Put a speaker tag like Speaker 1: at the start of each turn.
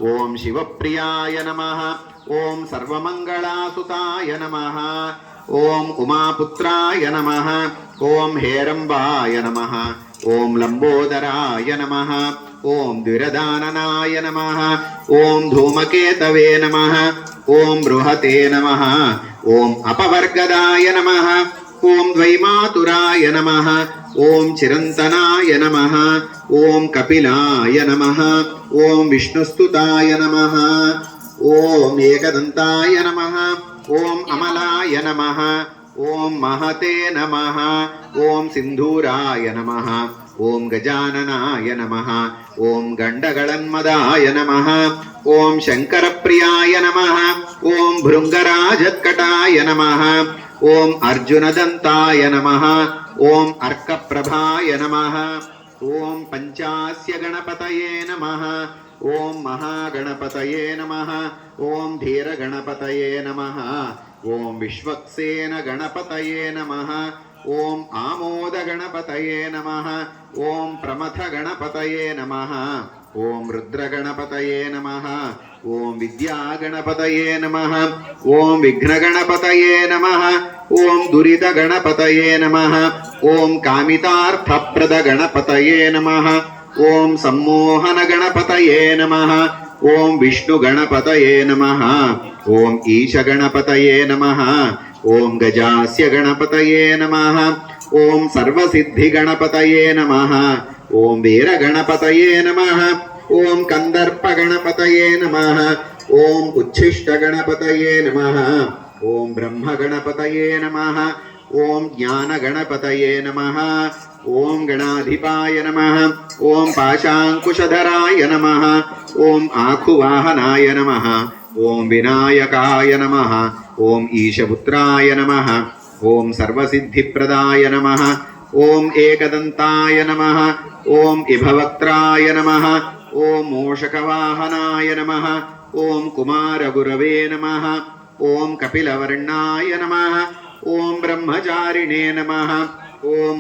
Speaker 1: ఓం శివప్రియాయ నమః ఓం సర్వమంగళాసుతాయ నమః ఓం ఉమాపుత్రాయ నమః ఓం హేరంబాయ నమః ఓం లంబోదరాయ నమః ఓం ద్విరదాననాయ నమః ఓం ధూమకేతవే నమః ఓం బృహతే నమః ఓం అపవర్గదాయ నమః ఓం ద్వైమాతురాయ నమః ఓం చిరంతనాయ నమః ఓం కపిలాయ నమః ఓం విష్ణుస్తుతాయ నమః ఓం ఏకదంతాయ నమః ఓం అమలాయ నమః ఓం మహతే నమః ఓం సింధూరాయ నమః ఓం గజాననాయ నమః ఓం గండగళన్మదాయ నమః ఓం శంకరప్రియాయ నమః ఓం భృంగరాజత్కటాయ నమః ఓం అర్జునదంతాయ నమః ఓం అర్కప్రభాయ నమః ఓం పంచాస్య గణపతయే నమః ఓం మహాగణపతయే నమః ఓం ధీరగణపతయే నమః ఓం విశ్వక్సేన గణపతయే నమః ఓం ఆమోద గణపతయే నమః ఓం ప్రమథ గణపతయే నమః ఓం రుద్రగణపతయే నమః ఓం విద్యాగణపతయే నమః ఓం విఘ్నగణపతయే నమః ఓం దురితగణపతయే నమః ఓం కామితార్థప్రద గణపతయే నమః ఓం సమ్మోహన గణపతయే నమః ఓం విష్ణుగణపతయే నమః ఓం ఈశగణపతయే నమః ఓం గజాస్య గణపతయే నమః ఓం సర్వసిద్ధిగణపతయే నమః ఓం వీరగణపతయే నమః ఓం కందర్పగణపతయే నమః ఓం ఉచ్ఛిష్టగణపతయే నమః ఓం బ్రహ్మగణపతయే నమః ఓం జ్ఞానగణపతయే నమః ఓం గణాధిపాయ నమః ఓం పాశాంకుశధరాయ నమః ఓం ఆఖువాహనాయ నమః ఓం వినాయకాయ నమః ఓం ఈశపుత్రాయ నమః ఓం సర్వసిద్ధిప్రదాయ నమః ఓం ఏకదంతాయ నమః ఓం ఇభవక్త్రాయ నమః ఓం మూషకవాహనాయ నమః ఓం కుమారగురవే నమః ఓం కపిలవర్ణాయ నమః ఓం బ్రహ్మచారిణే నమః ఓం